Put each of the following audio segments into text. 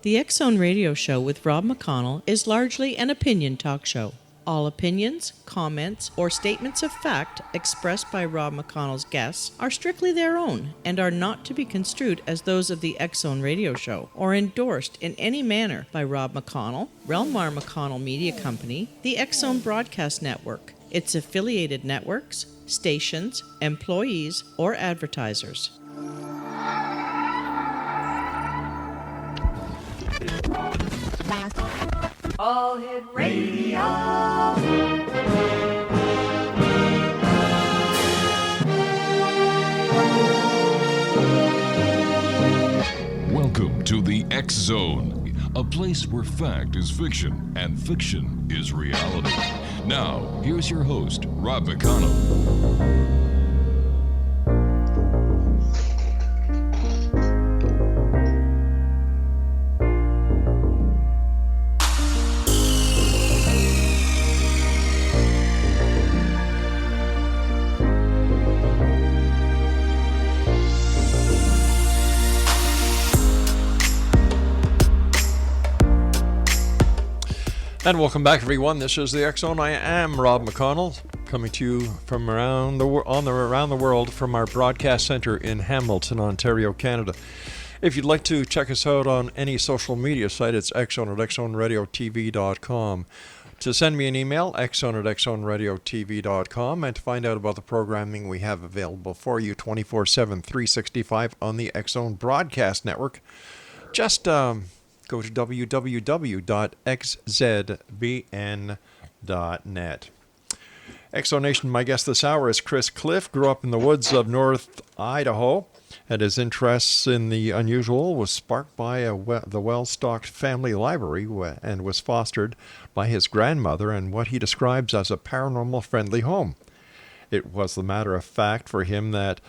The X Zone Radio Show with Rob McConnell is largely an opinion talk show. All opinions, comments, or statements of fact expressed by Rob McConnell's guests are strictly their own and are not to be construed as those of the X Zone Radio Show or endorsed in any manner by Rob McConnell, Relmar McConnell Media Company, the X Zone Broadcast Network, its affiliated networks, stations, employees, or advertisers. All Hit Radio. Welcome to the X Zone, a place where fact is fiction and fiction is reality. Now, here's your host, Rob McConnell. And welcome back, everyone. This is the X Zone. I am Rob McConnell, coming to you from around the world from our broadcast center in Hamilton, Ontario, Canada. If you'd like to check us out on any social media site, it's xzone at xzoneradiotv.com. To send me an email, xzone at xzoneradiotv.com, and to find out about the programming we have available for you 24/7, 365 on the X Zone Broadcast Network, just go to www.xzbn.net. Exonation, my guest this hour is Chris Cliff. Grew up in the woods of North Idaho, and his interests in the unusual was sparked by the well-stocked family library and was fostered by his grandmother and what he describes as a paranormal-friendly home. It was the matter of fact for him that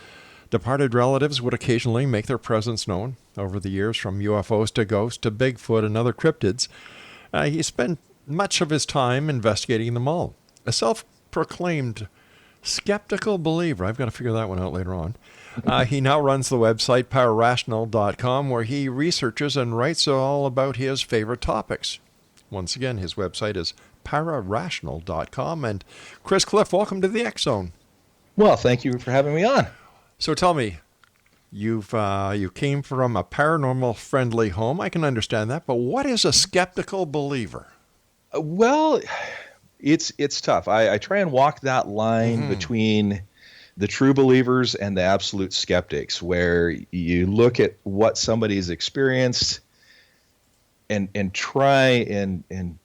departed relatives would occasionally make their presence known. Over the years, from UFOs to ghosts to Bigfoot and other cryptids, he spent much of his time investigating them all. A self-proclaimed skeptical believer, I've got to figure that one out later on, he now runs the website pararational.com, where he researches and writes all about his favorite topics. Once again, his website is pararational.com. And Chris Cliff, welcome to the X Zone. Well, thank you for having me on. So tell me, you came from a paranormal-friendly home. I can understand that, but what is a skeptical believer? Well, it's tough. I try and walk that line between the true believers and the absolute skeptics, where you look at what somebody's experienced and try and kind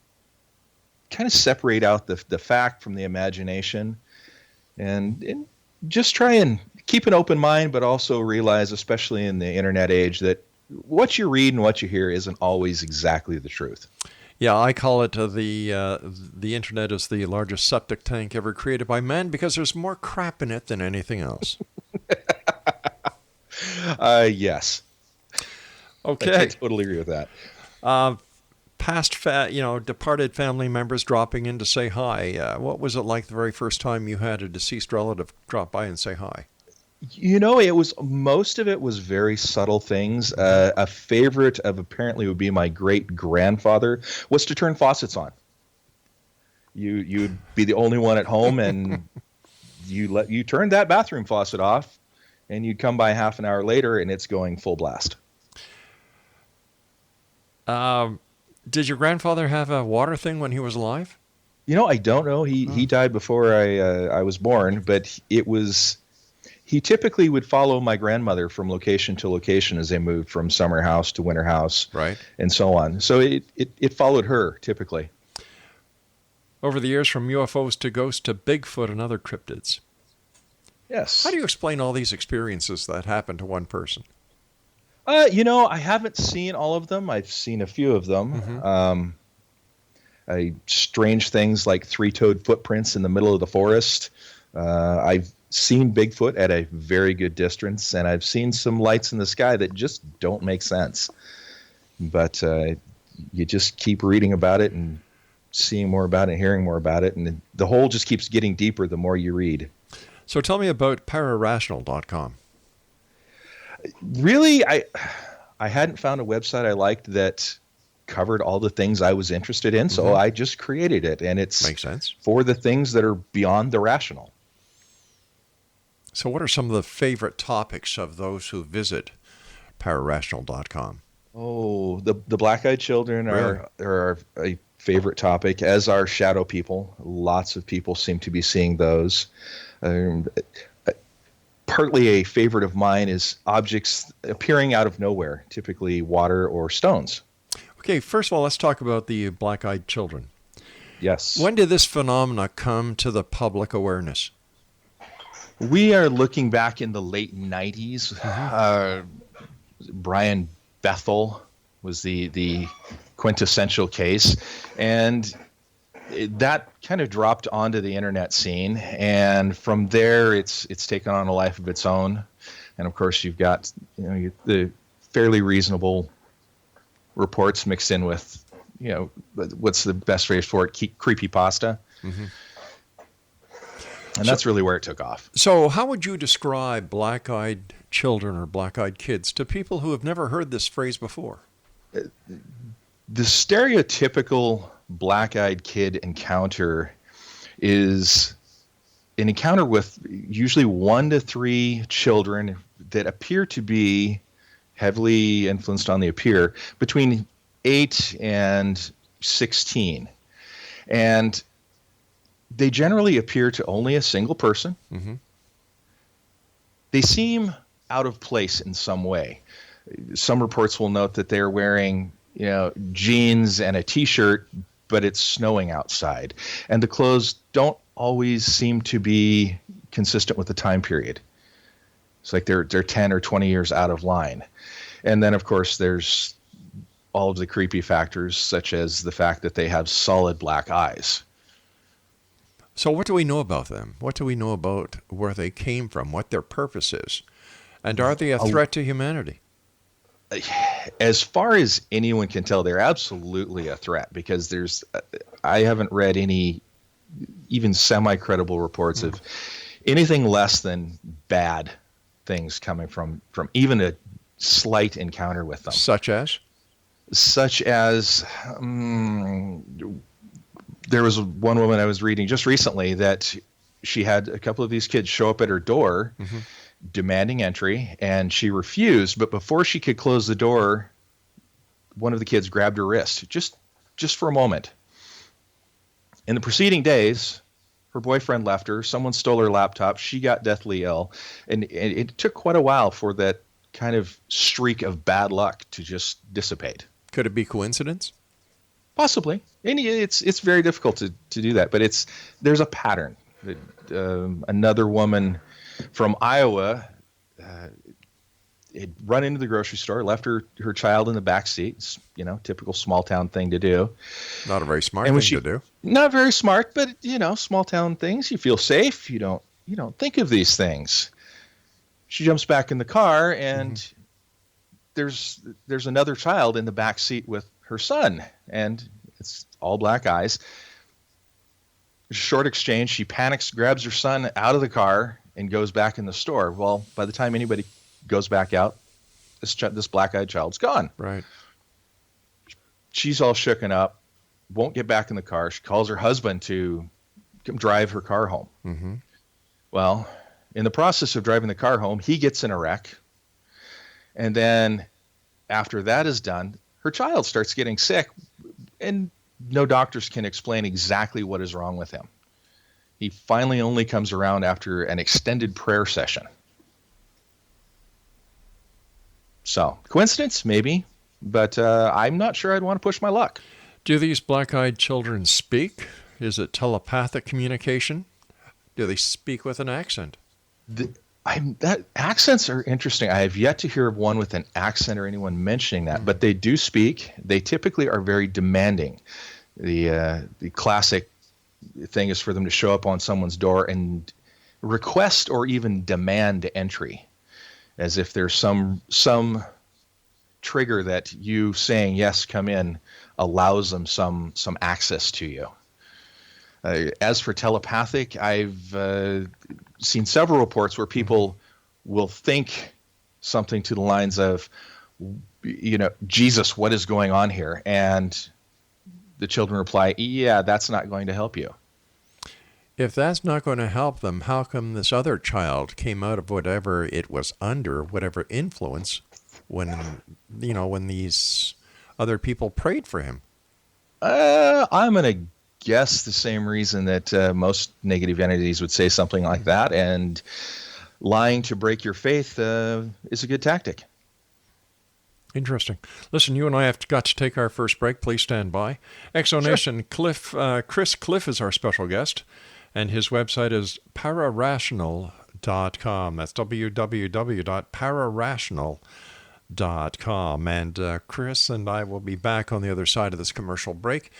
of separate out the fact from the imagination, and just try and keep an open mind, but also realize, especially in the internet age, that what you read and what you hear isn't always exactly the truth. Yeah, I call it the internet is the largest septic tank ever created by man, because there's more crap in it than anything else. Yes. Okay. I totally agree with that. Departed family members dropping in to say hi. What was it like the very first time you had a deceased relative drop by and say hi? Most of it was very subtle things. A favorite of apparently would be my great grandfather was to turn faucets on. You'd be the only one at home, and you turned that bathroom faucet off, and you'd come by half an hour later, and it's going full blast. Did your grandfather have a water thing when he was alive? I don't know. He died before I was born, but it was. He typically would follow my grandmother from location to location as they moved from summer house to winter house, right, and so on. So it followed her typically. Over the years, from UFOs to ghosts to Bigfoot and other cryptids. Yes. How do you explain all these experiences that happen to one person? I haven't seen all of them. I've seen a few of them. Strange things like three-toed footprints in the middle of the forest. I've seen Bigfoot at a very good distance, and I've seen some lights in the sky that just don't make sense. But you just keep reading about it and seeing more about it, hearing more about it, and the hole just keeps getting deeper the more you read. So tell me about pararational.com. Really, I hadn't found a website I liked that covered all the things I was interested in, so I just created it, and it's Makes sense. for the things that are beyond the rational. So what are some of the favorite topics of those who visit pararational.com? Oh, the black-eyed children Really? are a favorite topic, as are shadow people. Lots of people seem to be seeing those. Partly a favorite of mine is objects appearing out of nowhere, typically water or stones. Okay, first of all, let's talk about the black-eyed children. Yes. When did this phenomena come to the public awareness? We are looking back in the late 90s. Brian Bethel was the quintessential case, and that kind of dropped onto the internet scene, and from there it's taken on a life of its own. And of course you've got the fairly reasonable reports mixed in with what's the best phrase for it, creepypasta. And that's really where it took off. So how would you describe black-eyed children or black-eyed kids to people who have never heard this phrase before? The stereotypical black-eyed kid encounter is an encounter with usually 1 to 3 children that appear to be heavily influenced on the appear between 8 and 16. And they generally appear to only a single person. They seem out of place in some way. Some reports will note that they're wearing jeans and a t-shirt, but it's snowing outside, and the clothes don't always seem to be consistent with the time period. It's like they're 10 or 20 years out of line. And then of course there's all of the creepy factors, such as the fact that they have solid black eyes. So what do we know about them? What do we know about where they came from, what their purpose is? And are they a threat to humanity? As far as anyone can tell, they're absolutely a threat, because I haven't read any even semi-credible reports of anything less than bad things coming from even a slight encounter with them. Such as? There was one woman I was reading just recently that she had a couple of these kids show up at her door demanding entry, and she refused. But before she could close the door, one of the kids grabbed her wrist just for a moment. In the preceding days, her boyfriend left her. Someone stole her laptop. She got deathly ill. And it took quite a while for that kind of streak of bad luck to just dissipate. Could it be coincidence? Possibly. And it's very difficult to do that, but there's a pattern. Another woman from Iowa had run into the grocery store, left her child in the back seat. It's, typical small town thing to do. Not a very smart thing to do. Not very smart, but small town things. You feel safe. You don't think of these things. She jumps back in the car, and there's another child in the back seat with her son, and it's all black eyes. Short exchange. She panics, grabs her son out of the car, and goes back in the store. Well, by the time anybody goes back out, this black-eyed child's gone. Right. She's all shooken up, won't get back in the car. She calls her husband to come drive her car home. Well, in the process of driving the car home, he gets in a wreck. And then after that is done, her child starts getting sick, and no doctors can explain exactly what is wrong with him. He finally only comes around after an extended prayer session. So, coincidence? Maybe. But I'm not sure I'd want to push my luck. Do these black-eyed children speak? Is it telepathic communication? Do they speak with an accent? Accents are interesting. I have yet to hear of one with an accent or anyone mentioning that, but they do speak. They typically are very demanding. The classic thing is for them to show up on someone's door and request or even demand entry, as if there's some trigger that you saying yes, come in, allows them some access to you. As for telepathic, I've seen several reports where people will think something to the lines of, Jesus, what is going on here? And the children reply, yeah, that's not going to help you. If that's not going to help them, how come this other child came out of whatever it was under, whatever influence, when these other people prayed for him? I'm going to guess the same reason that most negative entities would say something like that, and lying to break your faith is a good tactic. Interesting. Listen, you and I have got to take our first break. Please stand by. Exonation, sure. Chris Cliff is our special guest, and his website is pararational.com. That's www.pararational.com. And Chris and I will be back on the other side of this commercial break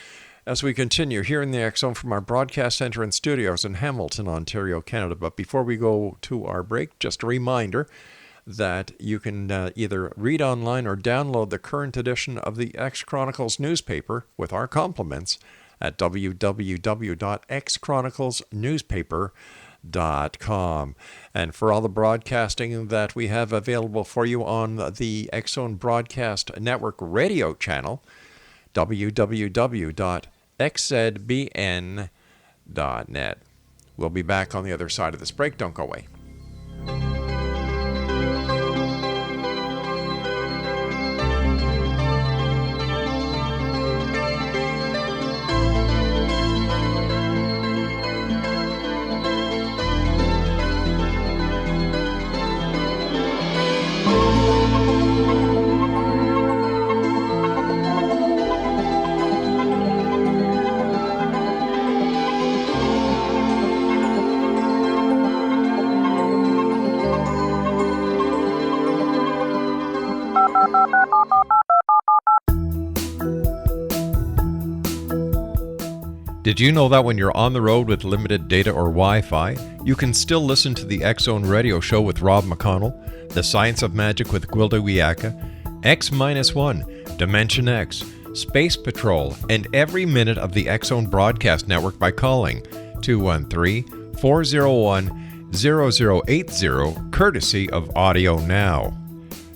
as we continue here in the X Zone from our broadcast center and studios in Hamilton, Ontario, Canada. But before we go to our break, just a reminder that you can either read online or download the current edition of the X Chronicles newspaper with our compliments at www.xchroniclesnewspaper.com. And for all the broadcasting that we have available for you on the X Zone Broadcast Network radio channel, www.xzbn.net. We'll be back on the other side of this break. Don't go away. Did you know that when you're on the road with limited data or Wi-Fi, you can still listen to the X Zone Radio Show with Rob McConnell, The Science of Magic with Gwilda Wiyaka, X-1, Dimension X, Space Patrol, and every minute of the X Zone Broadcast Network by calling 213-401-0080, courtesy of Audio Now.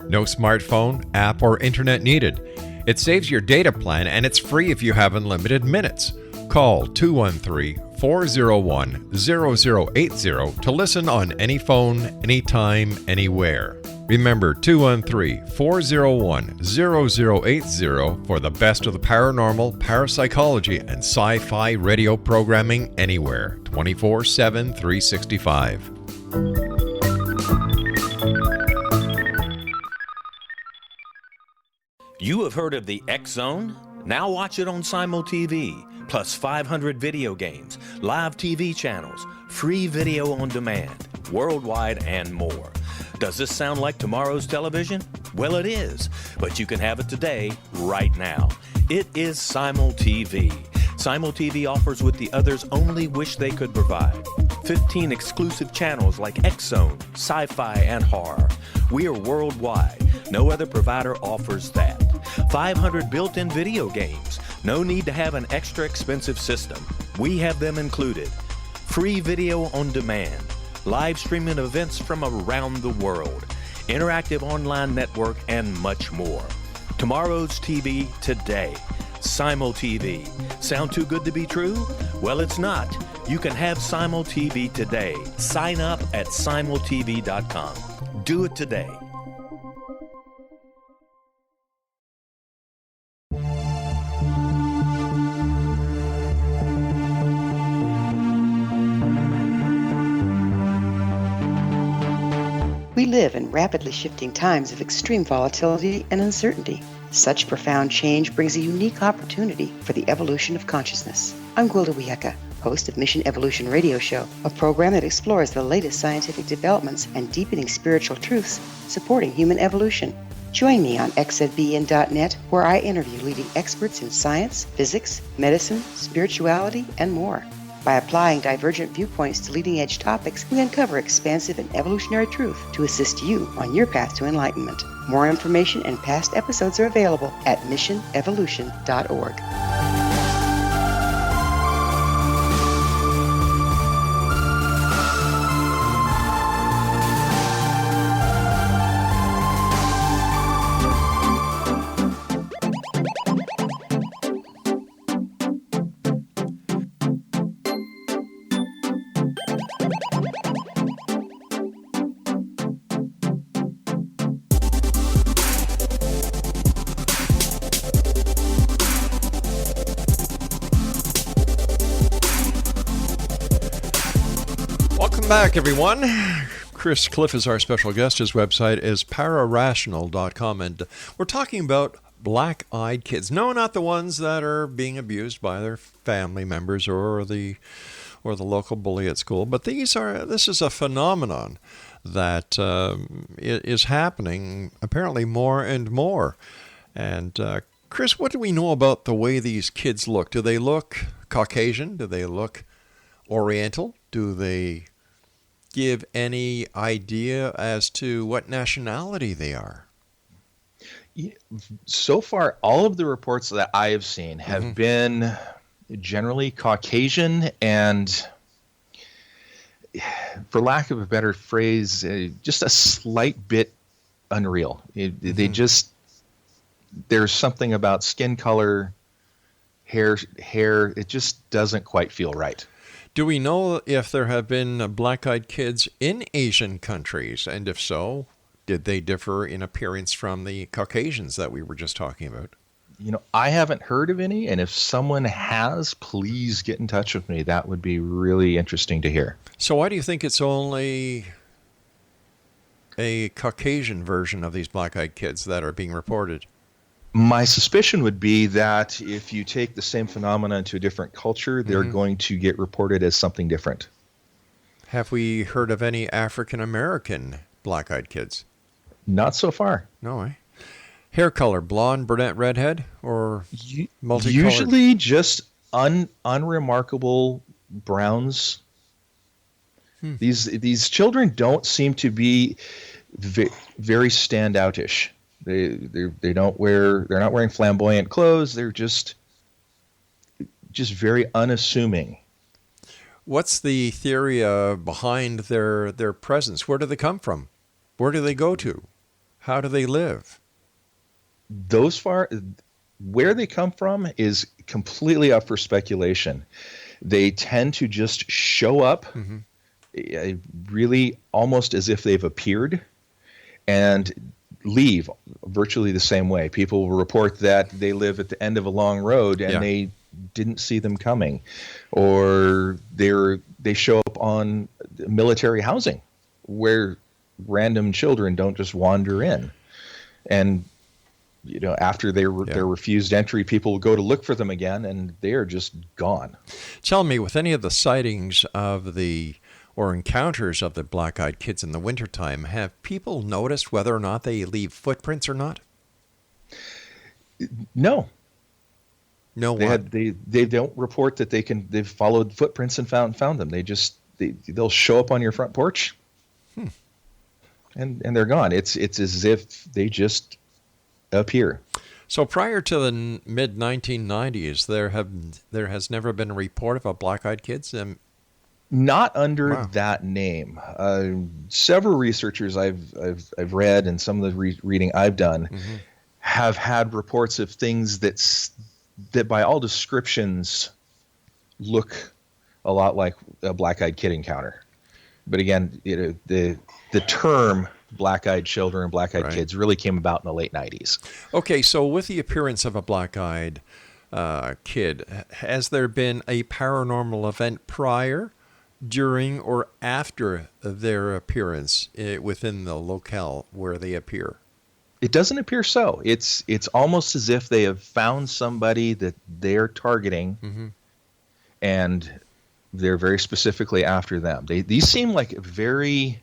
No smartphone, app, or internet needed. It saves your data plan and it's free if you have unlimited minutes. Call 213-401-0080 to listen on any phone, anytime, anywhere. Remember 213-401-0080 for the best of the paranormal, parapsychology, and sci-fi radio programming anywhere, 24/7, 365. You have heard of the X Zone? Now watch it on Simul TV. Plus 500 video games, live TV channels, free video on demand, worldwide, and more. Does this sound like tomorrow's television? Well, it is, but you can have it today, right now. It is Simul TV. Simul TV offers what the others only wish they could provide. 15 exclusive channels like X Zone, sci-fi, and horror. We are worldwide. No other provider offers that. 500 built-in video games. No need to have an extra expensive system. We have them included. Free video on demand. Live streaming events from around the world. Interactive online network, and much more. Tomorrow's TV today. Simul TV. Sound too good to be true? Well, it's not. You can have Simul TV today. Sign up at simultv.com. Do it today. We live in rapidly shifting times of extreme volatility and uncertainty. Such profound change brings a unique opportunity for the evolution of consciousness. I'm Gwilda Wiyaka, host of Mission Evolution Radio Show, a program that explores the latest scientific developments and deepening spiritual truths supporting human evolution. Join me on xzbn.net, where I interview leading experts in science, physics, medicine, spirituality, and more. By applying divergent viewpoints to leading-edge topics, we uncover expansive and evolutionary truth to assist you on your path to enlightenment. More information and past episodes are available at missionevolution.org. back, everyone. Chris Cliff is our special guest. His website is pararational.com, and we're talking about black-eyed kids. No, not the ones that are being abused by their family members or the local bully at school, but this is a phenomenon that is happening apparently more and more. And Chris, what do we know about the way these kids look? Do they look Caucasian? Do they look Oriental? Do they give any idea as to what nationality they are? So far, all of the reports that I have seen have been generally Caucasian and, for lack of a better phrase, just a slight bit unreal. They just, there's something about skin color, hair, it just doesn't quite feel right. Do we know if there have been black-eyed kids in Asian countries? And if so, did they differ in appearance from the Caucasians that we were just talking about? I haven't heard of any, and if someone has, please get in touch with me. That would be really interesting to hear. So why do you think it's only a Caucasian version of these black-eyed kids that are being reported? My suspicion would be that if you take the same phenomenon to a different culture, they're going to get reported as something different. Have we heard of any African-American black-eyed kids? Not so far. No, eh? Hair color, blonde, brunette, redhead, or multicolored? Usually just unremarkable browns. These children don't seem to be very standoutish. They're not wearing flamboyant clothes. They're just very unassuming. What's the theory behind their presence? Where do they come from? Where do they go to? How do they live? Where they come from is completely up for speculation. They tend to just show up, really almost as if they've appeared, and leave virtually the same way. People will report that they live at the end of a long road and they didn't see them coming, or they show up on military housing where random children don't just wander in. And after they're refused entry, people will go to look for them again, and they are just gone. Tell me, with any of the sightings or encounters of the black-eyed kids in the wintertime, have people noticed whether or not they leave footprints or not? No. No, they don't report that they've followed footprints and found them. They'll show up on your front porch, and they're gone. It's as if they just appear. So prior to the mid-1990s, there has never been a report of a black-eyed kids. Not under that name. Several researchers I've read, and some of the reading I've done, have had reports of things that by all descriptions look a lot like a black-eyed kid encounter. But again, the term black-eyed children and black-eyed kids really came about in the late 90s. Okay, so with the appearance of a black-eyed kid, has there been a paranormal event prior, during, or after their appearance within the locale where they appear? It doesn't appear so. It's almost as if they have found somebody that they're targeting, and they're very specifically after them. These seem like a very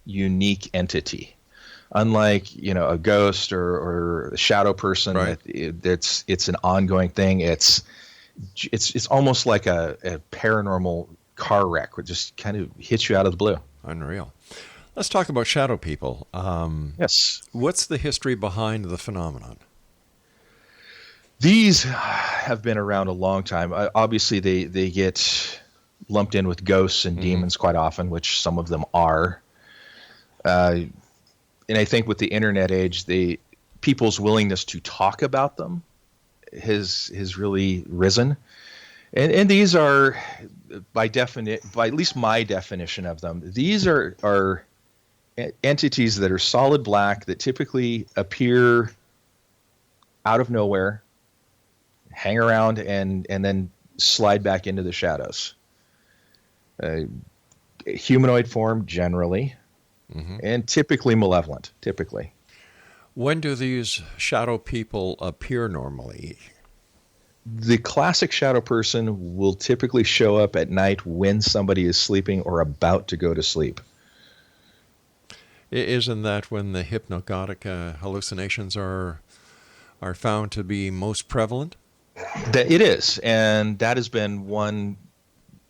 unique entity, unlike a ghost or a shadow person. It's an ongoing thing. It's almost like a paranormal car wreck, which just kind of hits you out of the blue. Unreal. Let's talk about shadow people. Yes. What's the history behind the phenomenon? These have been around a long time. Obviously, they get lumped in with ghosts and demons quite often, which some of them are. And I think with the internet age, people's willingness to talk about them has really risen. And these are, by at least my definition of them, these are entities that are solid black that typically appear out of nowhere, hang around, and then slide back into the shadows. Humanoid form generally, and typically malevolent, typically. When do these shadow people appear normally? The classic shadow person will typically show up at night when somebody is sleeping or about to go to sleep. Isn't that when the hypnagogic hallucinations are found to be most prevalent? That it is, and that has been one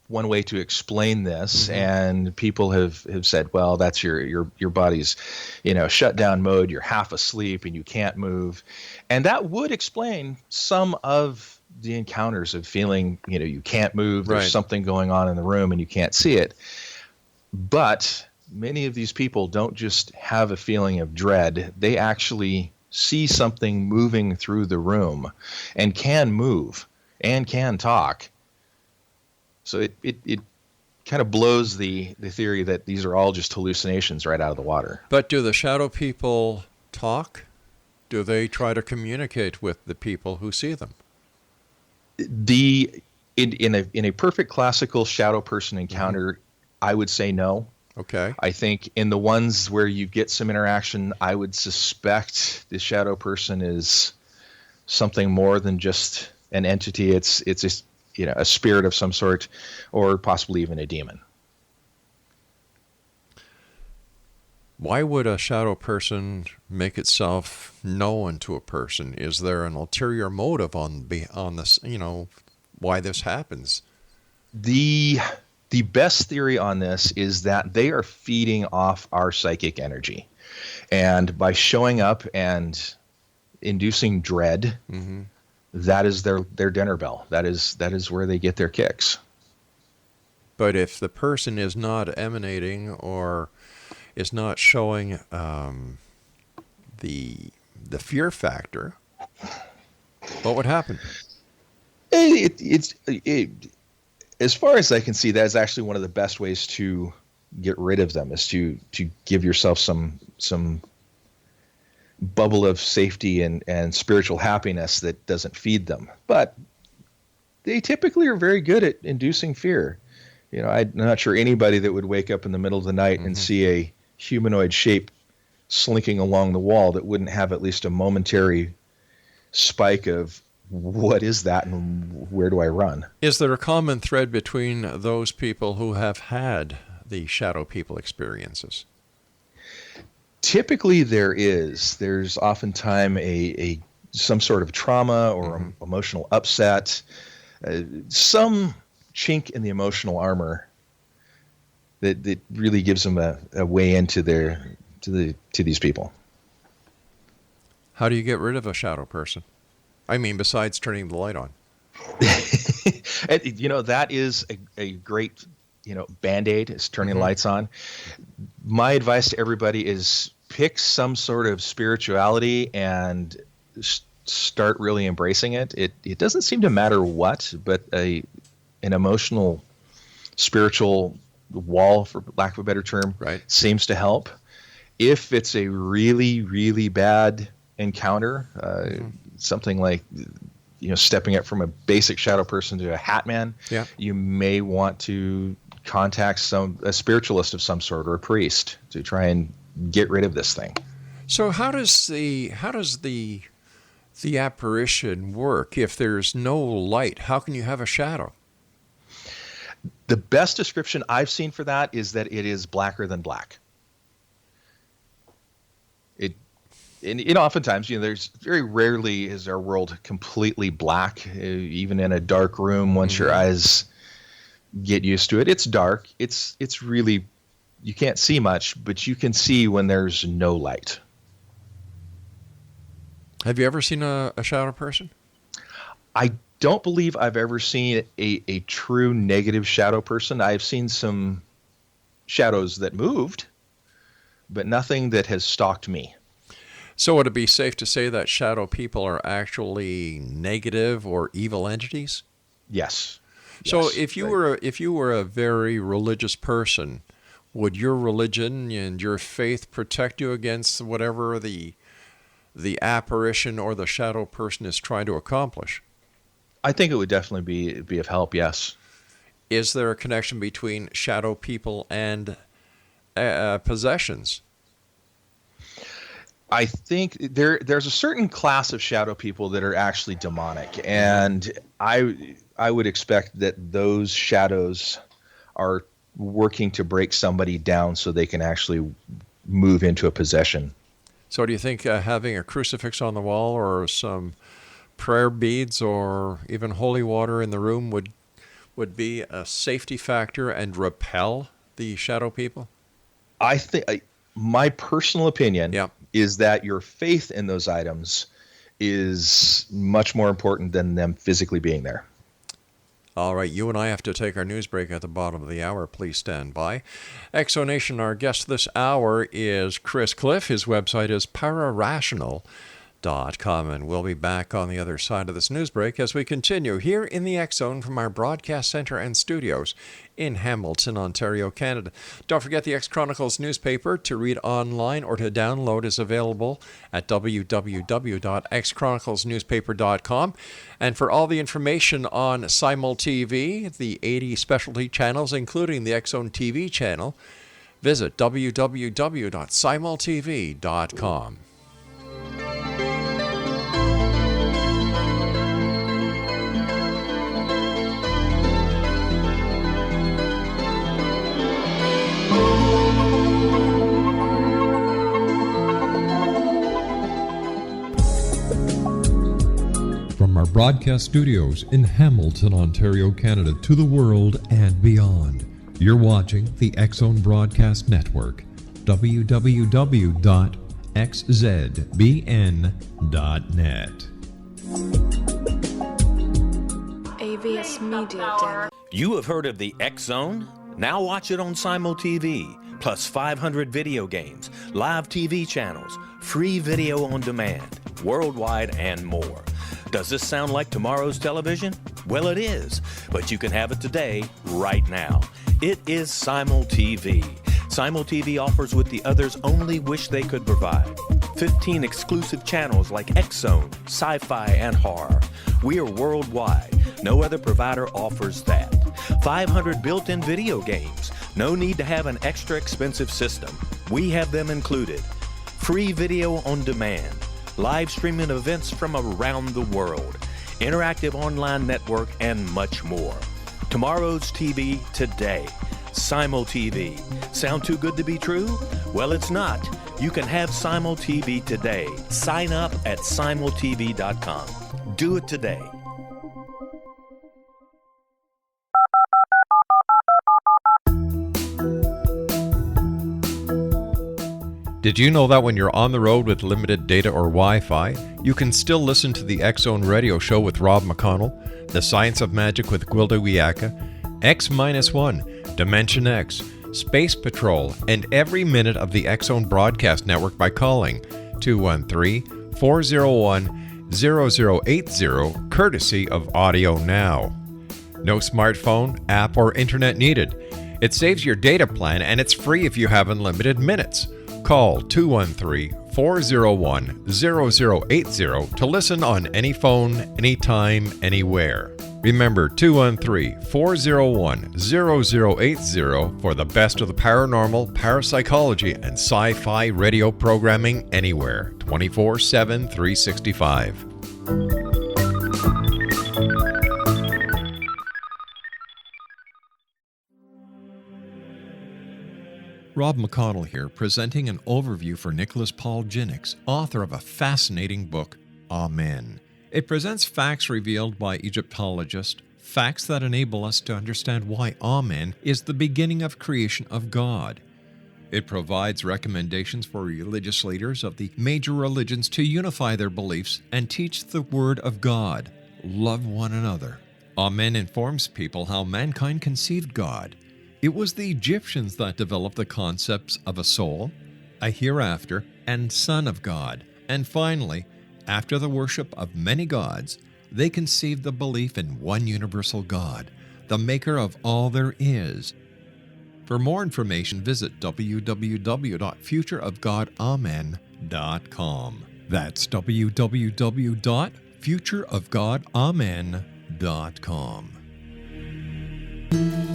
way to explain this. And people have said, well, that's your body's, shut down mode. You're half asleep and you can't move, and that would explain some of the encounters of feeling, you can't move. There's something going on in the room and you can't see it. But many of these people don't just have a feeling of dread. They actually see something moving through the room and can move and can talk. So it kind of blows the theory that these are all just hallucinations right out of the water. But do the shadow people talk? Do they try to communicate with the people who see them? In a perfect classical shadow person encounter, I would say no. Okay. I think in the ones where you get some interaction, I would suspect the shadow person is something more than just an entity. It's a spirit of some sort, or possibly even a demon. Why would a shadow person make itself known to a person? Is there an ulterior motive on this, why this happens? The best theory on this is that they are feeding off our psychic energy. And by showing up and inducing dread, that is their dinner bell. That is where they get their kicks. But if the person is not emanating or is not showing the fear factor, what would happen? As far as I can see, that is actually one of the best ways to get rid of them, is to give yourself some bubble of safety and spiritual happiness that doesn't feed them. But they typically are very good at inducing fear. I'm not sure anybody that would wake up in the middle of the night and see a humanoid shape slinking along the wall that wouldn't have at least a momentary spike of, what is that and where do I run? Is there a common thread between those people who have had the shadow people experiences? Typically there is. There's oftentimes some sort of trauma or emotional upset, some chink in the emotional armor that really gives them a way into to these people. How do you get rid of a shadow person? I mean, besides turning the light on. That is a great, Band-Aid, is turning the lights on. My advice to everybody is pick some sort of spirituality and start really embracing it. It doesn't seem to matter what, but an emotional, spiritual wall, for lack of a better term, seems to help. If it's a really, really bad encounter, something like stepping up from a basic shadow person to a hat man, you may want to contact a spiritualist of some sort or a priest to try and get rid of this thing. So how does the apparition work? If there's no light, how can you have a shadow? The best description I've seen for that is that it is blacker than black. And oftentimes, there's very rarely is our world completely black, even in a dark room. Once your eyes get used to it, it's dark. It's really, you can't see much, but you can see when there's no light. Have you ever seen a shadow person? I don't believe I've ever seen a true negative shadow person. I've seen some shadows that moved, but nothing that has stalked me. So would it be safe to say that shadow people are actually negative or evil entities? Yes. So if you were a very religious person, would your religion and your faith protect you against whatever the apparition or the shadow person is trying to accomplish? I think it would definitely be of help, yes. is there a connection between shadow people and possessions? I think there's a certain class of shadow people that are actually demonic, and I would expect that those shadows are working to break somebody down so they can actually move into a possession. So do you think having a crucifix on the wall or some prayer beads or even holy water in the room would be a safety factor and repel the shadow people? I think my personal opinion Yeah. is that your faith in those items is much more important than them physically being there. All right, you and I have to take our news break at the bottom of the hour. Please stand by. Exonation, our guest this hour is Chris Cliff. His website is pararational.com, and we'll be back on the other side of this news break as we continue here in the X Zone from our broadcast center and studios in Hamilton, Ontario, Canada. Don't forget the X Chronicles newspaper to read online or to download is available at www.xchroniclesnewspaper.com. And for all the information on Simul TV, the 80 specialty channels, including the X Zone TV channel, visit www.simultv.com. From our broadcast studios in Hamilton, Ontario, Canada, to the world and beyond, you're watching the X Zone Broadcast Network, www.xzbn.net. AVS Media Den. You have heard of the X Zone? Now watch it on Simul TV, plus 500 video games, live TV channels, free video on demand, worldwide, and more. Does this sound like tomorrow's television? Well, it is, but you can have it today, right now. It is Simul TV. Simul TV offers what the others only wish they could provide. 15 exclusive channels like X Zone, sci-fi, and horror. We are worldwide. No other provider offers that. 500 built-in video games. No need to have an extra expensive system. We have them included. Free video on demand. Live streaming events from around the world, interactive online network, and much more. Tomorrow's TV today. Simul TV. Sound too good to be true? Well, it's not. You can have Simul TV today. Sign up at simultv.com. Do it today. Did you know that when you're on the road with limited data or Wi-Fi, you can still listen to the X Zone Radio Show with Rob McConnell, The Science of Magic with Gwilda Wiyaka, X-1, Dimension X, Space Patrol, and every minute of the X Zone Broadcast Network by calling 213-401-0080, courtesy of Audio Now. No smartphone, app, or internet needed. It saves your data plan and it's free if you have unlimited minutes. Call 213-401-0080 to listen on any phone, anytime, anywhere. Remember 213-401-0080 for the best of the paranormal, parapsychology, and sci-fi radio programming anywhere, 24/7, 365. Rob McConnell here, presenting an overview for Nicholas Paul Jennings, author of a fascinating book, Amen. It presents facts revealed by Egyptologists, facts that enable us to understand why Amen is the beginning of creation of God. It provides recommendations for religious leaders of the major religions to unify their beliefs and teach the Word of God. Love one another. Amen informs people how mankind conceived God. It was the Egyptians that developed the concepts of a soul, a hereafter, and Son of God. And finally, after the worship of many gods, they conceived the belief in one universal God, the maker of all there is. For more information, visit www.futureofgodamen.com. That's www.futureofgodamen.com.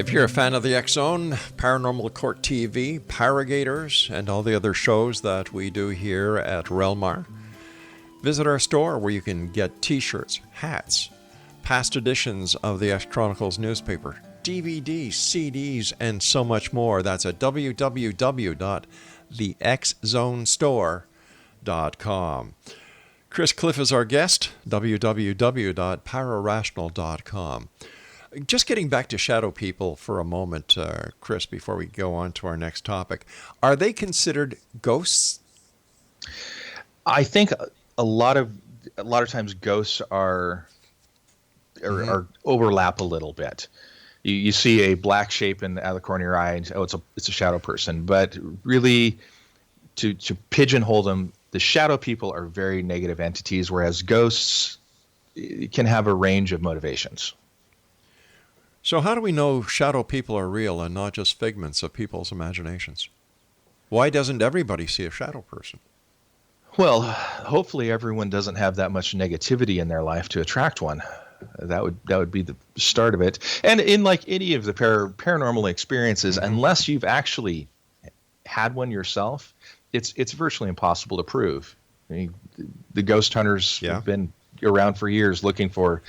If you're a fan of the X Zone, Paranormal Court TV, Pyrogators, and all the other shows that we do here at Relmar, visit our store where you can get t-shirts, hats, past editions of the X Chronicles newspaper, DVDs, CDs, and so much more. That's at www.thexzonestore.com. Chris Cliff is our guest, www.pyrorational.com. Just getting back to shadow people for a moment, Chris, before we go on to our next topic. Are they considered ghosts? I think a lot of times ghosts are overlap a little bit. You see a black shape out of the corner of your eye, and it's a shadow person. But really, to pigeonhole them, the shadow people are very negative entities, whereas ghosts can have a range of motivations. So how do we know shadow people are real and not just figments of people's imaginations? Why doesn't everybody see a shadow person? Well, hopefully everyone doesn't have that much negativity in their life to attract one. That would be the start of it. And in like any of the paranormal experiences, unless you've actually had one yourself, it's virtually impossible to prove. I mean, the ghost hunters have been around for years looking for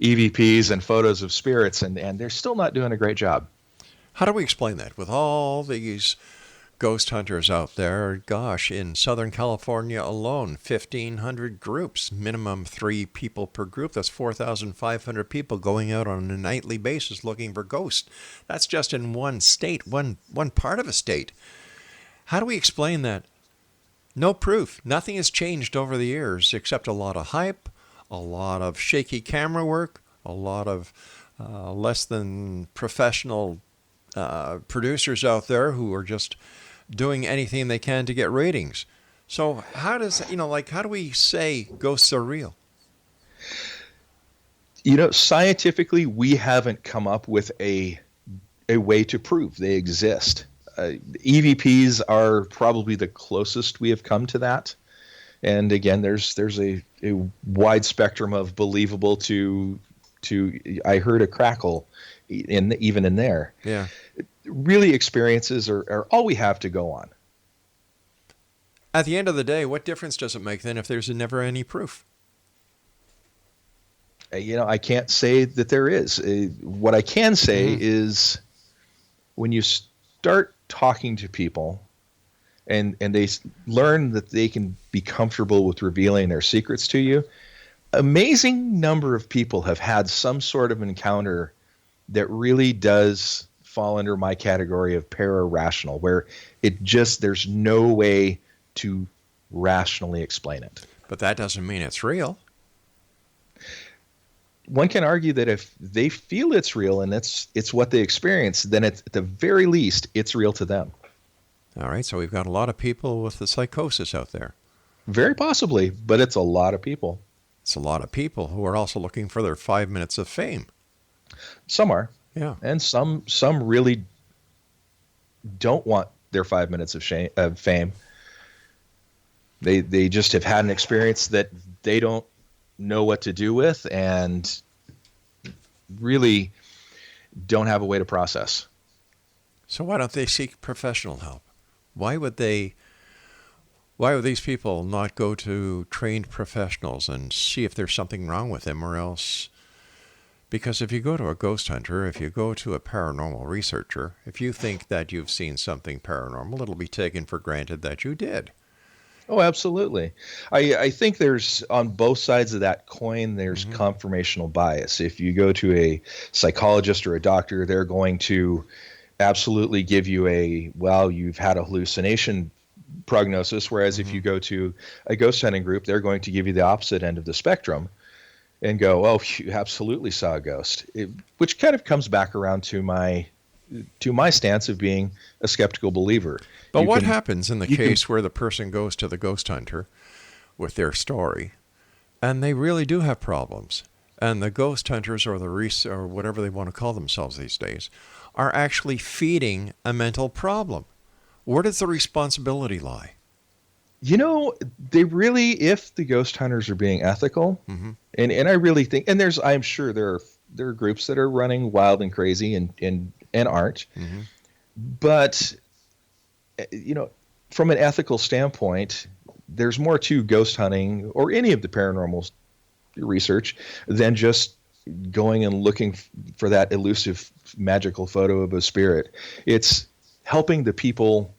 EVPs and photos of spirits, and they're still not doing a great job. How do we explain that with all these ghost hunters out there? Gosh, in Southern California alone, 1,500 groups, minimum 3 people per group. That's 4,500 people going out on a nightly basis looking for ghosts. That's just in one state, one part of a state. How do we explain that? No proof. Nothing has changed over the years except a lot of hype, a lot of shaky camera work, a lot of less than professional producers out there who are just doing anything they can to get ratings. So how do we say ghosts are real? Scientifically, we haven't come up with a way to prove they exist. EVPs are probably the closest we have come to that. And again, there's a wide spectrum of believable to I heard a crackle even in there. Yeah. Really, experiences are all we have to go on. At the end of the day, what difference does it make then if there's never any proof? I can't say that there is. What I can say is when you start talking to people and they learn that they can be comfortable with revealing their secrets to you, amazing number of people have had some sort of encounter that really does fall under my category of para-rational, where there's no way to rationally explain it. But that doesn't mean it's real. One can argue that if they feel it's real and it's what they experience, then at the very least, it's real to them. All right, so we've got a lot of people with the psychosis out there. Very possibly, but it's a lot of people. It's a lot of people who are also looking for their 5 minutes of fame. Some are. Yeah. And some really don't want their 5 minutes of fame. They just have had an experience that they don't know what to do with and really don't have a way to process. So why don't they seek professional help? Why would these people not go to trained professionals and see if there's something wrong with them, or else? Because if you go to a ghost hunter, if you go to a paranormal researcher, if you think that you've seen something paranormal, it'll be taken for granted that you did. Oh, absolutely. I think there's, on both sides of that coin, there's confirmational bias. If you go to a psychologist or a doctor, they're going to absolutely give you you've had a hallucination prognosis, whereas if you go to a ghost hunting group, they're going to give you the opposite end of the spectrum and go, oh, you absolutely saw a ghost, which kind of comes back around to my stance of being a skeptical believer. But what happens in the case where the person goes to the ghost hunter with their story and they really do have problems, and the ghost hunters or or whatever they want to call themselves these days are actually feeding a mental problem? Where does the responsibility lie? They really, if the ghost hunters are being ethical, and I really think, and I'm sure there are there are groups that are running wild and crazy and aren't. Mm-hmm. But, from an ethical standpoint, there's more to ghost hunting or any of the paranormal research than just going and looking for that elusive magical photo of a spirit. It's helping the people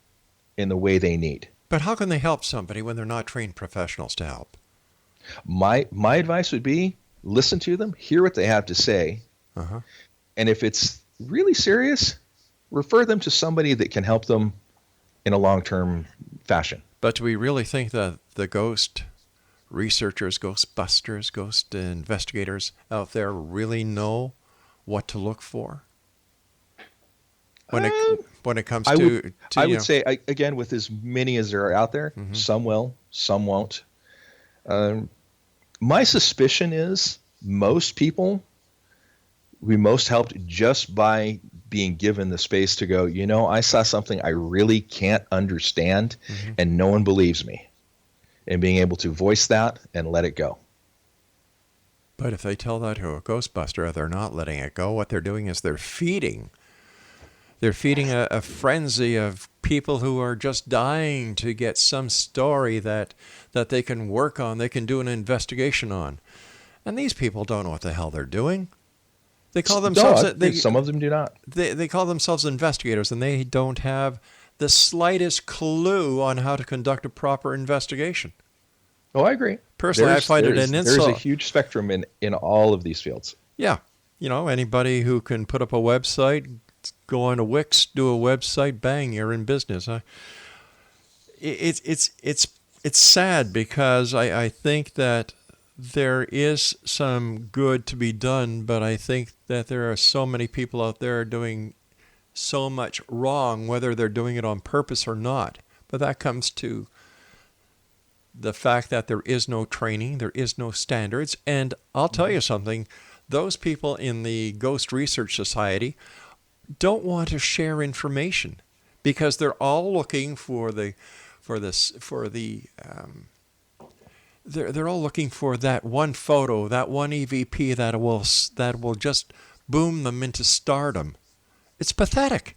in the way they need. But how can they help somebody when they're not trained professionals to help? My advice would be listen to them, hear what they have to say, and if it's really serious, refer them to somebody that can help them in a long-term fashion. But do we really think that the ghost researchers, ghostbusters, ghost investigators out there really know what to look for when it comes to I would say, again, with as many as there are out there, some will, some won't. My suspicion is most people, we most helped just by being given the space to go, I saw something I really can't understand and no one believes me. And being able to voice that and let it go. But if they tell that to a Ghostbuster, they're not letting it go. What they're doing is they're feeding a frenzy of people who are just dying to get some story that they can work on, they can do an investigation on. And these people don't know what the hell they're doing. They call themselves... some of them do not. They call themselves investigators, and they don't have the slightest clue on how to conduct a proper investigation. Oh, I agree. Personally, I find it an insult. There's a huge spectrum in all of these fields. Yeah. Anybody who can put up a website, go on to Wix, do a website, bang, you're in business. It's sad because I think that there is some good to be done, but I think that there are so many people out there doing so much wrong, whether they're doing it on purpose or not. But that comes to the fact that there is no training, there is no standards. And I'll tell you something, those people in the Ghost Research Society don't want to share information because they're all looking they're all looking for that one photo, that one EVP that will just boom them into stardom. It's pathetic.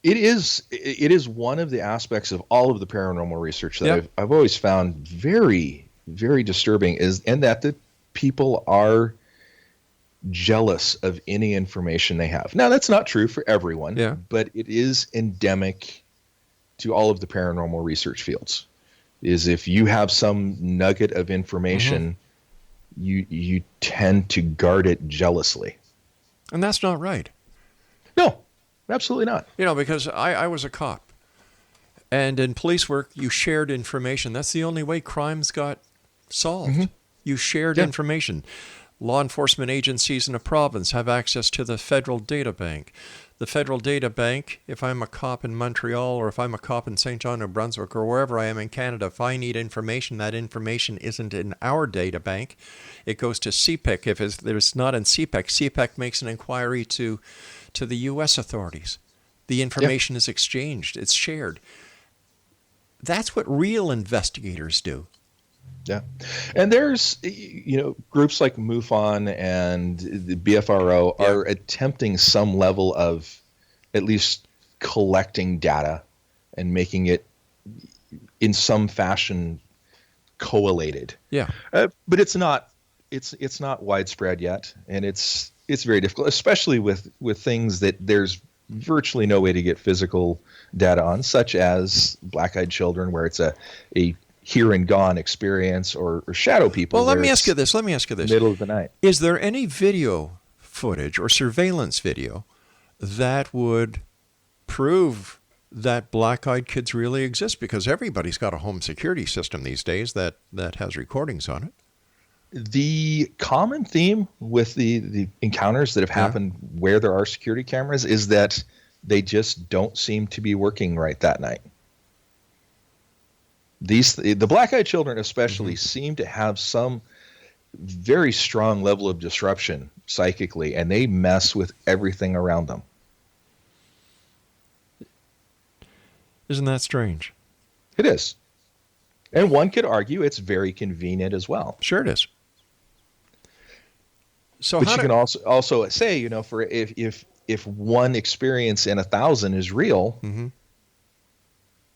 It is one of the aspects of all of the paranormal research that I've always found very, very disturbing and that the people are jealous of any information they have. Now, that's not true for everyone, but it is endemic to all of the paranormal research fields. Is if you have some nugget of information, you tend to guard it jealously. And that's not right. No, absolutely not. Because I was a cop. And in police work, you shared information. That's the only way crimes got solved. You shared information. Law enforcement agencies in a province have access to the federal data bank. The federal data bank, if I'm a cop in Montreal or if I'm a cop in St. John, New Brunswick, or wherever I am in Canada, if I need information, that information isn't in our data bank. It goes to CPEC. If it's not in CPEC, CPEC makes an inquiry to the U.S. authorities. The information is exchanged. It's shared. That's what real investigators do. Yeah. And there's, groups like MUFON and the BFRO are attempting some level of at least collecting data and making it in some fashion collated. Yeah. But it's not widespread yet. And it's very difficult, especially with things that there's virtually no way to get physical data on, such as black-eyed children, where it's a here and gone experience, or shadow people. Well, let me ask you this. Middle of the night. Is there any video footage or surveillance video that would prove that black-eyed kids really exist? Because everybody's got a home security system these days that has recordings on it. The common theme with the encounters that have happened where there are security cameras is that they just don't seem to be working right that night. The black-eyed children especially seem to have some very strong level of disruption psychically, and they mess with everything around them. Isn't that strange? It is. And one could argue it's very convenient as well. Sure it is. So but how you can also say, you know, for if one experience in 1,000 is real,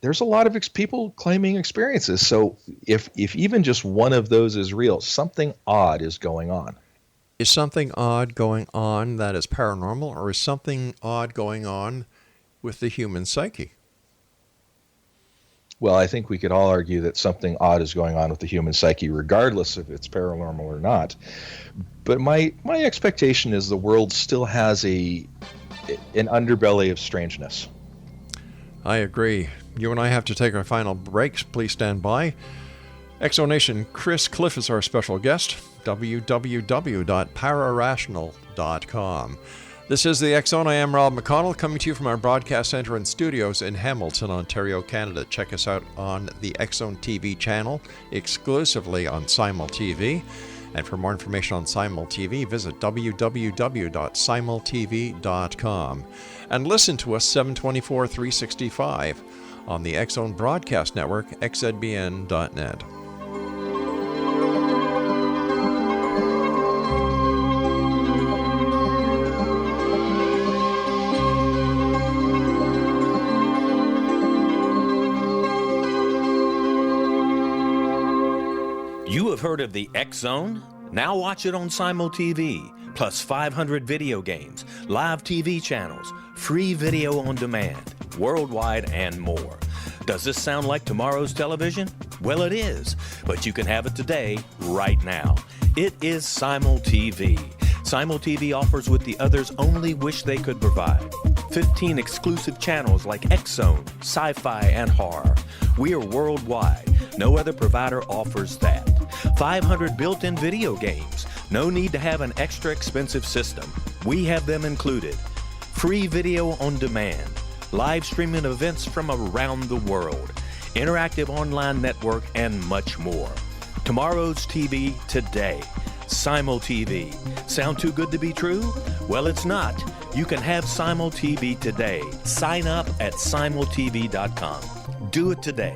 there's a lot of people claiming experiences. So if even just one of those is real, something odd is going on. Is something odd going on that is paranormal, or is something odd going on with the human psyche? Well, I think we could all argue that something odd is going on with the human psyche, regardless if it's paranormal or not. But my expectation is the world still has an underbelly of strangeness. I agree. You and I have to take our final breaks. Please stand by. Exonation, Chris Cliff is our special guest. www.pararational.com. This is the X Zone. I am Rob McConnell, coming to you from our broadcast center and studios in Hamilton, Ontario, Canada. Check us out on the X Zone TV channel, exclusively on Simul TV. And for more information on Simul TV, visit www.simultv.com. And listen to us 7/24/365 on the X Zone Broadcast Network, xzbn.net. You have heard of the X Zone? Now watch it on Simul TV, plus 500 video games, live TV channels, free video on demand, worldwide, and more. Does this sound like tomorrow's television? Well, it is, but you can have it today, right now. It is Simul TV. Simul TV offers what the others only wish they could provide. 15 exclusive channels like X Zone, Sci-Fi, and Horror. We are worldwide. No other provider offers that. 500 built-in video games. No need to have an extra expensive system. We have them included. Free video on demand. Live streaming events from around the world. Interactive online network, and much more. Tomorrow's TV today. Simul TV. Sound too good to be true? Well, it's not. You can have Simul TV today. Sign up at simultv.com. Do it today.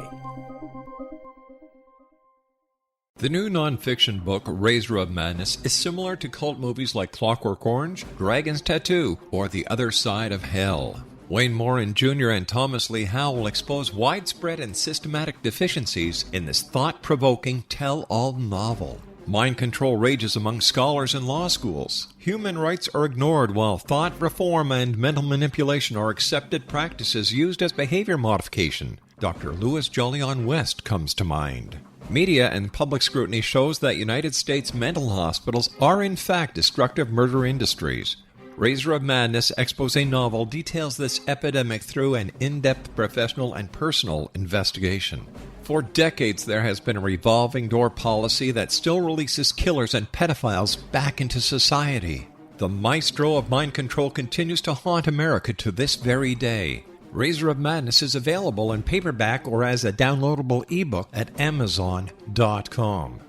The new nonfiction book, Razor of Madness, is similar to cult movies like Clockwork Orange, Dragon's Tattoo, or The Other Side of Hell. Wayne Morin Jr. and Thomas Lee Howe will expose widespread and systematic deficiencies in this thought-provoking tell-all novel. Mind control rages among scholars in law schools. Human rights are ignored while thought reform and mental manipulation are accepted practices used as behavior modification. Dr. Louis Jolyon West comes to mind. Media and public scrutiny shows that United States mental hospitals are in fact destructive murder industries. Razor of Madness expose novel details this epidemic through an in-depth professional and personal investigation. For decades, there has been a revolving door policy that still releases killers and pedophiles back into society. The maestro of mind control continues to haunt America to this very day. Razor of Madness is available in paperback or as a downloadable ebook at Amazon.com.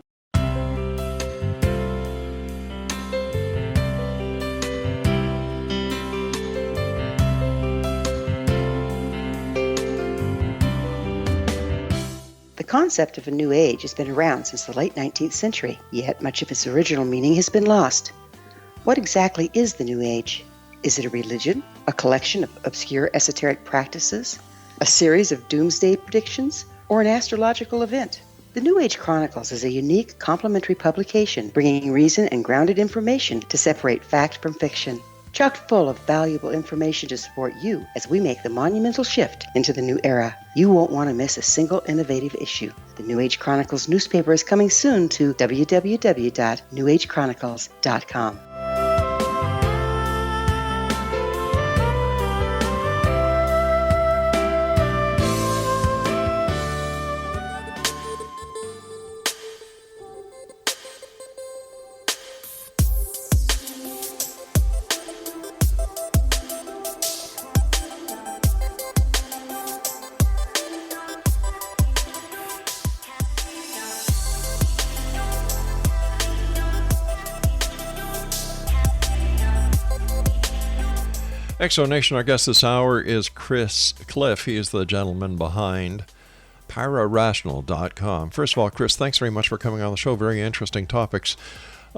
The concept of a new age has been around since the late 19th century, yet much of its original meaning has been lost. What exactly is the new age? Is it a religion, a collection of obscure esoteric practices, a series of doomsday predictions, or an astrological event? The New Age Chronicles is a unique complementary publication bringing reason and grounded information to separate fact from fiction. Chock full of valuable information to support you as we make the monumental shift into the new era. You won't want to miss a single innovative issue. The New Age Chronicles newspaper is coming soon to www.newagechronicles.com. Exonation, our guest this hour is Chris Cliff. He is the gentleman behind pararational.com. First of all, Chris, thanks very much for coming on the show. Very interesting topics.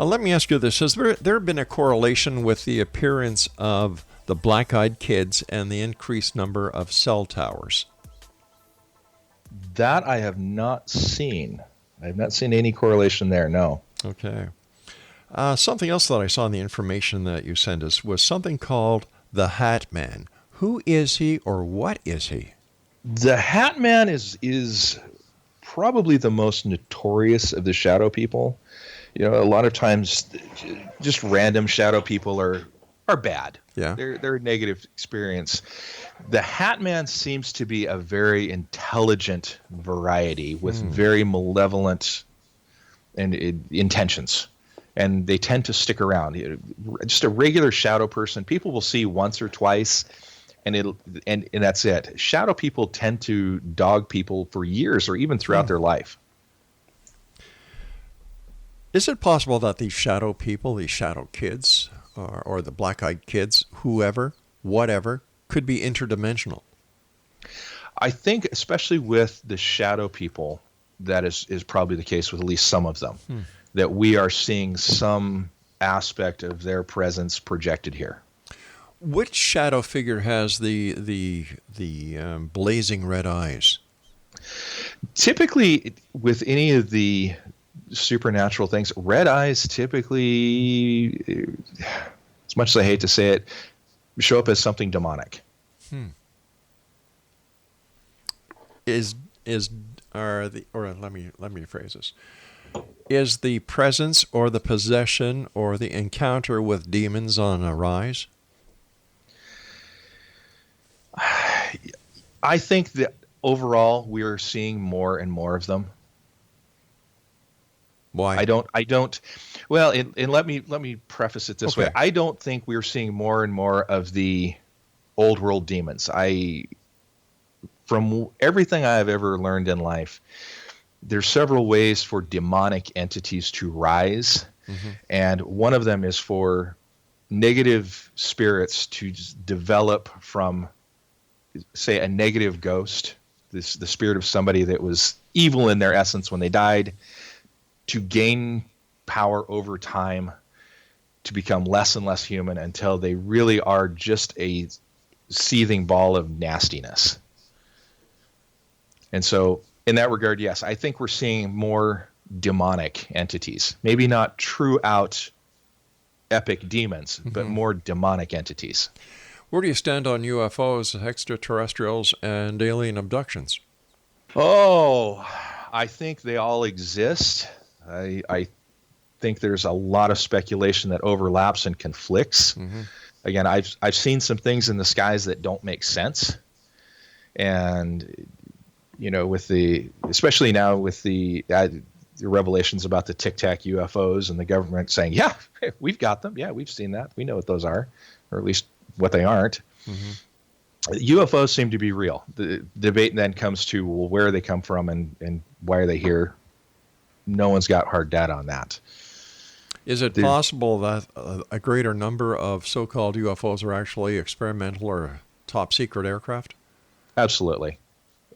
Let me ask you this. Has there been a correlation with the appearance of the black-eyed kids and the increased number of cell towers? That I have not seen. I have not seen any correlation there, no. Okay. Something else that I saw in the information that you sent us was something called the Hat Man. Who is he, or what is he? The Hat Man is probably the most notorious of the shadow people. You know, a lot of times just random shadow people are bad. Yeah. They're a negative experience. The Hat Man seems to be a very intelligent variety with very malevolent intentions. And they tend to stick around. Just a regular shadow person, people will see once or twice, and that's it. Shadow people tend to dog people for years or even throughout their life. Is it possible that these shadow people, these shadow kids, or the black-eyed kids, whoever, whatever, could be interdimensional? I think, especially with the shadow people, that is probably the case with at least some of them, that we are seeing some aspect of their presence projected here. Which shadow figure has the blazing red eyes? Typically, with any of the supernatural things, red eyes typically, as much as I hate to say it, show up as something demonic. Let me phrase this. Is the presence or the possession or the encounter with demons on a rise? I think that overall we are seeing more and more of them. Why? I don't. Well, and let me preface it this way. I don't think we're seeing more and more of the old world demons. From everything I've ever learned in life, there's several ways for demonic entities to rise, and one of them is for negative spirits to develop from, say, a negative ghost, the spirit of somebody that was evil in their essence when they died, to gain power over time, to become less and less human until they really are just a seething ball of nastiness. And so in that regard, yes, I think we're seeing more demonic entities. Maybe not true out epic demons, but more demonic entities. Where do you stand on UFOs, extraterrestrials, and alien abductions? Oh, I think they all exist. I think there's a lot of speculation that overlaps and conflicts. Again, I've seen some things in the skies that don't make sense. And you know, especially now with the revelations about the Tic Tac UFOs and the government saying, yeah, we've got them. Yeah, we've seen that. We know what those are, or at least what they aren't. UFOs seem to be real. The debate then comes to, well, where they come from and why are they here? No one's got hard data on that. Is it possible that a greater number of so-called UFOs are actually experimental or top secret aircraft? Absolutely.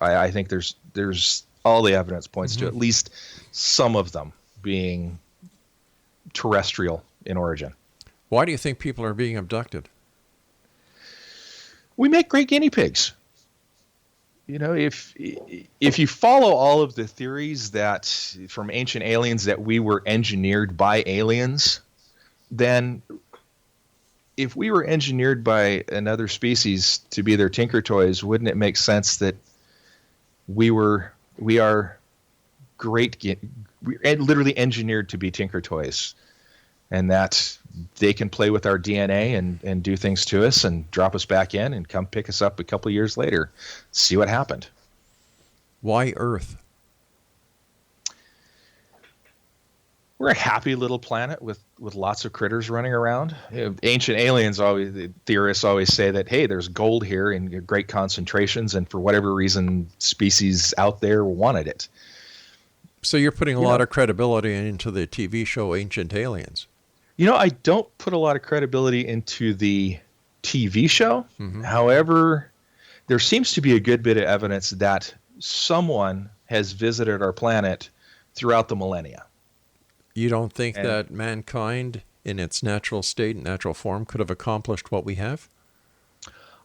I think there's all the evidence points to at least some of them being terrestrial in origin. Why do you think people are being abducted? We make great guinea pigs. You know, if you follow all of the theories that from ancient aliens that we were engineered by aliens, then if we were engineered by another species to be their tinker toys, wouldn't it make sense that we are literally engineered to be tinker toys, and that they can play with our DNA and do things to us and drop us back in and come pick us up a couple of years later, see what happened. Why Earth? We're a happy little planet with lots of critters running around. You know, ancient aliens theorists always say that, hey, there's gold here in great concentrations, and for whatever reason, species out there wanted it. So you're putting a lot of credibility into the TV show Ancient Aliens. You know, I don't put a lot of credibility into the TV show. However, there seems to be a good bit of evidence that someone has visited our planet throughout the millennia. You don't think And- that mankind, in its natural state, natural form, could have accomplished what we have?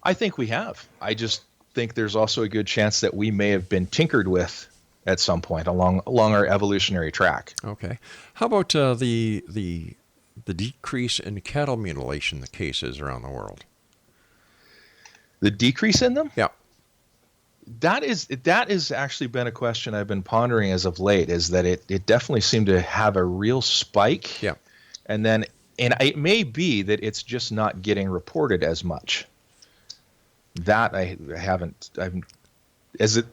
I think we have. I just think there's also a good chance that we may have been tinkered with at some point along our evolutionary track. Okay. How about the decrease in cattle mutilation cases around the world? The decrease in them? Yeah. That is actually been a question I've been pondering as of late, is that it definitely seemed to have a real spike. Yeah. And it may be that it's just not getting reported as much. That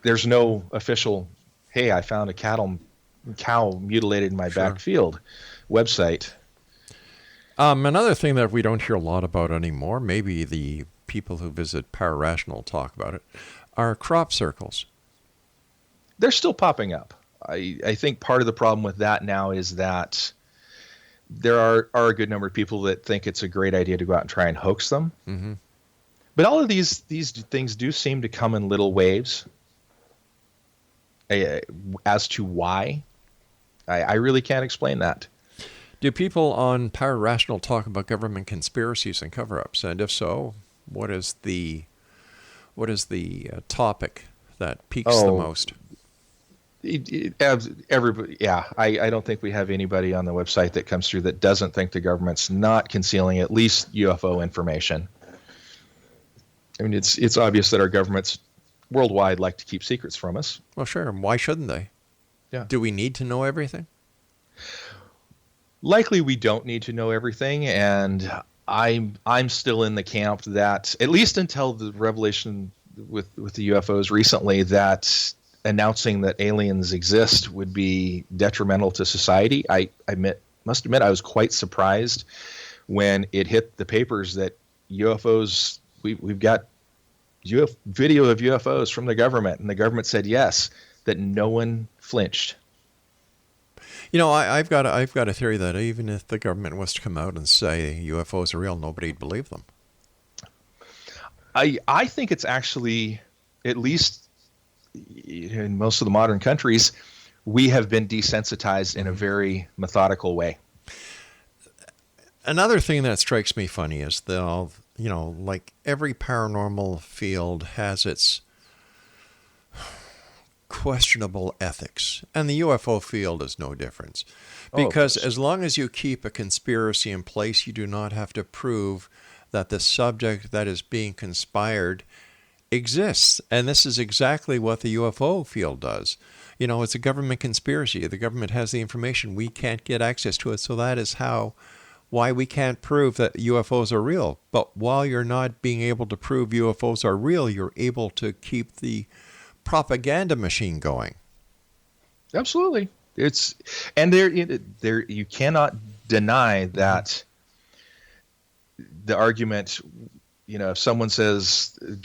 there's no official, hey, I found a cow mutilated in my backfield website. Another thing that we don't hear a lot about anymore, maybe the people who visit Pararational talk about it, are crop circles. They're still popping up. I think part of the problem with that now is that there are a good number of people that think it's a great idea to go out and try and hoax them. Mm-hmm. But all of these things do seem to come in little waves. As to why, I really can't explain that. Do people on Pararational talk about government conspiracies and cover-ups? And if so, what is the topic that piques the most? Everybody, yeah. I don't think we have anybody on the website that comes through that doesn't think the government's not concealing at least UFO information. I mean, it's obvious that our governments worldwide like to keep secrets from us. Well, sure. Why shouldn't they? Yeah. Do we need to know everything? Likely, we don't need to know everything, and I'm still in the camp that, at least until the revelation with the UFOs recently, that announcing that aliens exist would be detrimental to society. I must admit I was quite surprised when it hit the papers that UFOs. We've got video of UFOs from the government, and the government said yes. That no one flinched. You know, I've got a theory that even if the government was to come out and say UFOs are real, nobody'd believe them. I think it's actually, at least in most of the modern countries, we have been desensitized in a very methodical way. Another thing that strikes me funny is that, like every paranormal field has its questionable ethics, and the UFO field is no different. Because as long as you keep a conspiracy in place, you do not have to prove that the subject that is being conspired exists. And this is exactly what the UFO field does. It's a government conspiracy. The government has the information. We can't get access to it. So that is why we can't prove that UFOs are real. But while you're not being able to prove UFOs are real, you're able to keep the propaganda machine going. Absolutely. There you cannot deny that the argument, if someone says the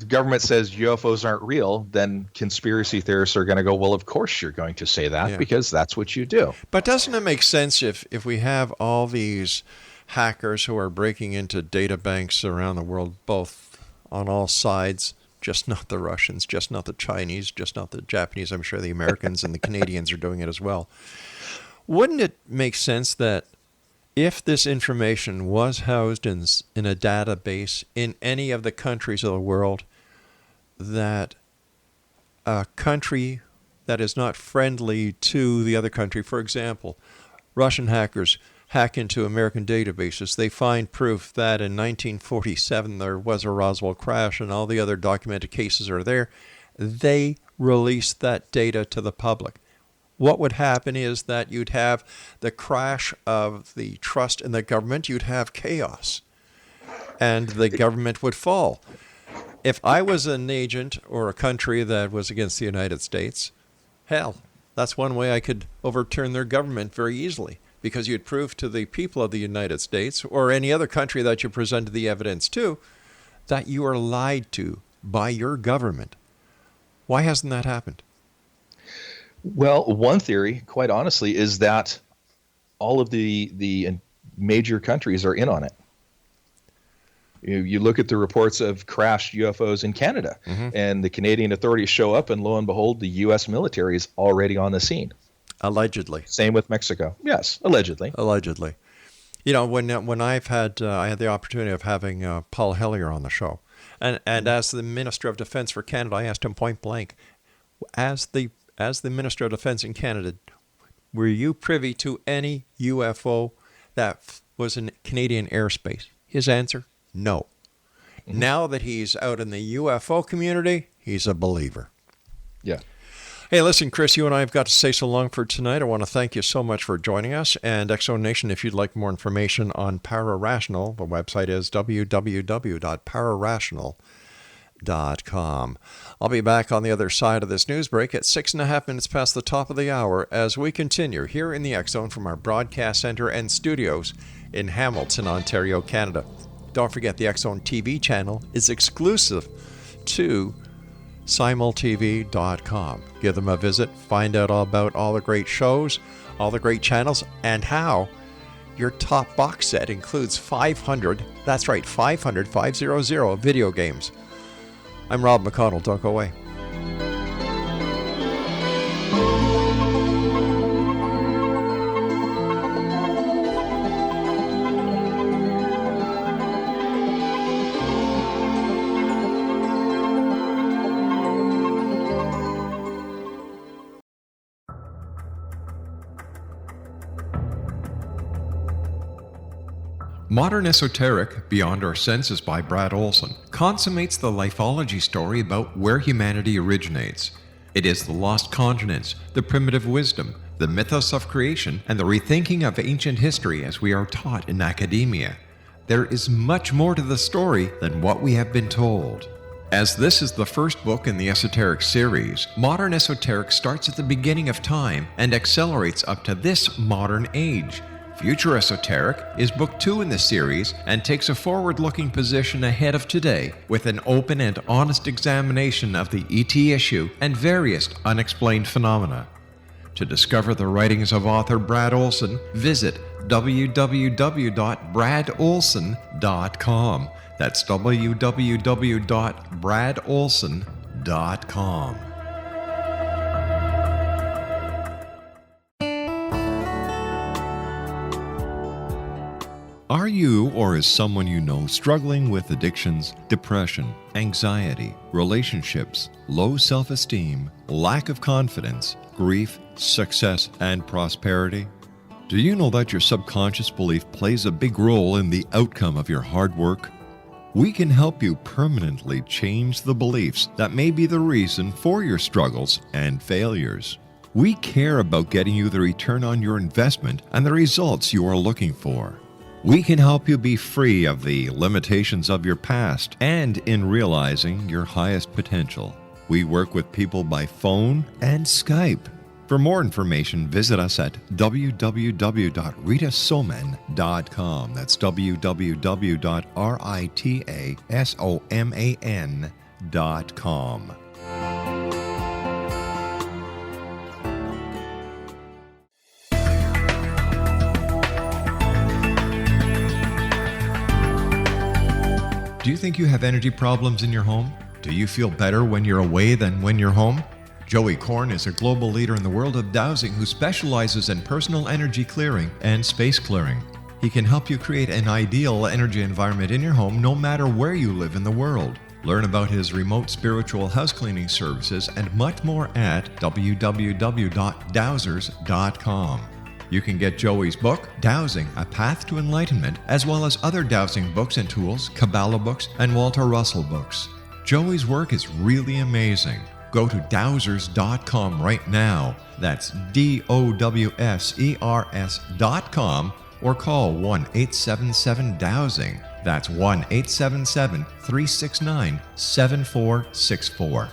government says UFOs aren't real, then conspiracy theorists are going to go, well, of course you're going to say that because that's what you do. But doesn't it make sense if we have all these hackers who are breaking into data banks around the world, both on all sides, just not the Russians, just not the Chinese, just not the Japanese. I'm sure the Americans and the Canadians are doing it as well. Wouldn't it make sense that if this information was housed in a database in any of the countries of the world, that a country that is not friendly to the other country, for example, Russian hackers hack into American databases, they find proof that in 1947 there was a Roswell crash and all the other documented cases are there, they release that data to the public. What would happen is that you'd have the crash of the trust in the government, you'd have chaos, and the government would fall. If I was an agent or a country that was against the United States, hell, that's one way I could overturn their government very easily. Because you'd prove to the people of the United States or any other country that you presented the evidence to that you are lied to by your government. Why hasn't that happened? Well, one theory, quite honestly, is that all of the major countries are in on it. You look at the reports of crashed UFOs in Canada, and the Canadian authorities show up, and lo and behold, the U.S. military is already on the scene. Allegedly. Same with Mexico. Yes, allegedly. Allegedly. You know, when I've had, I had the opportunity of having Paul Hellyer on the show, and as the Minister of Defense for Canada, I asked him point blank, as the Minister of Defense in Canada, were you privy to any UFO that was in Canadian airspace? His answer, no. Now that he's out in the UFO community, he's a believer. Yeah. Hey, listen, Chris, you and I have got to say so long for tonight. I want to thank you so much for joining us. And X-Zone Nation, if you'd like more information on Pararational, the website is www.pararational.com. I'll be back on the other side of this news break at 6.5 minutes past the top of the hour as we continue here in the X-Zone from our broadcast center and studios in Hamilton, Ontario, Canada. Don't forget the X-Zone TV channel is exclusive to simultv.com. Give them a visit, find out all about all the great shows, all the great channels, and how your top box set includes 500, that's right, 500 video games. I'm Rob McConnell. Don't go away. Modern Esoteric, Beyond Our Senses by Brad Olson, consummates the lifeology story about where humanity originates. It is the lost continents, the primitive wisdom, the mythos of creation, and the rethinking of ancient history as we are taught in academia. There is much more to the story than what we have been told. As this is the first book in the Esoteric series, Modern Esoteric starts at the beginning of time and accelerates up to this modern age. Future Esoteric is book 2 in the series and takes a forward-looking position ahead of today with an open and honest examination of the ET issue and various unexplained phenomena. To discover the writings of author Brad Olson, visit www.bradolson.com. That's www.bradolson.com. Are you or is someone you know struggling with addictions, depression, anxiety, relationships, low self-esteem, lack of confidence, grief, success, and prosperity? Do you know that your subconscious belief plays a big role in the outcome of your hard work? We can help you permanently change the beliefs that may be the reason for your struggles and failures. We care about getting you the return on your investment and the results you are looking for. We can help you be free of the limitations of your past and in realizing your highest potential. We work with people by phone and Skype. For more information, visit us at www.ritasoman.com. That's www.ritasoman.com. Do you think you have energy problems in your home? Do you feel better when you're away than when you're home? Joey Korn is a global leader in the world of dowsing who specializes in personal energy clearing and space clearing. He can help you create an ideal energy environment in your home no matter where you live in the world. Learn about his remote spiritual house cleaning services and much more at www.dowsers.com. You can get Joey's book, Dowsing, A Path to Enlightenment, as well as other dowsing books and tools, Kabbalah books, and Walter Russell books. Joey's work is really amazing. Go to dowsers.com right now. That's DOWSERS.com or call 1-877-DOWSING. That's 1-877-369-7464.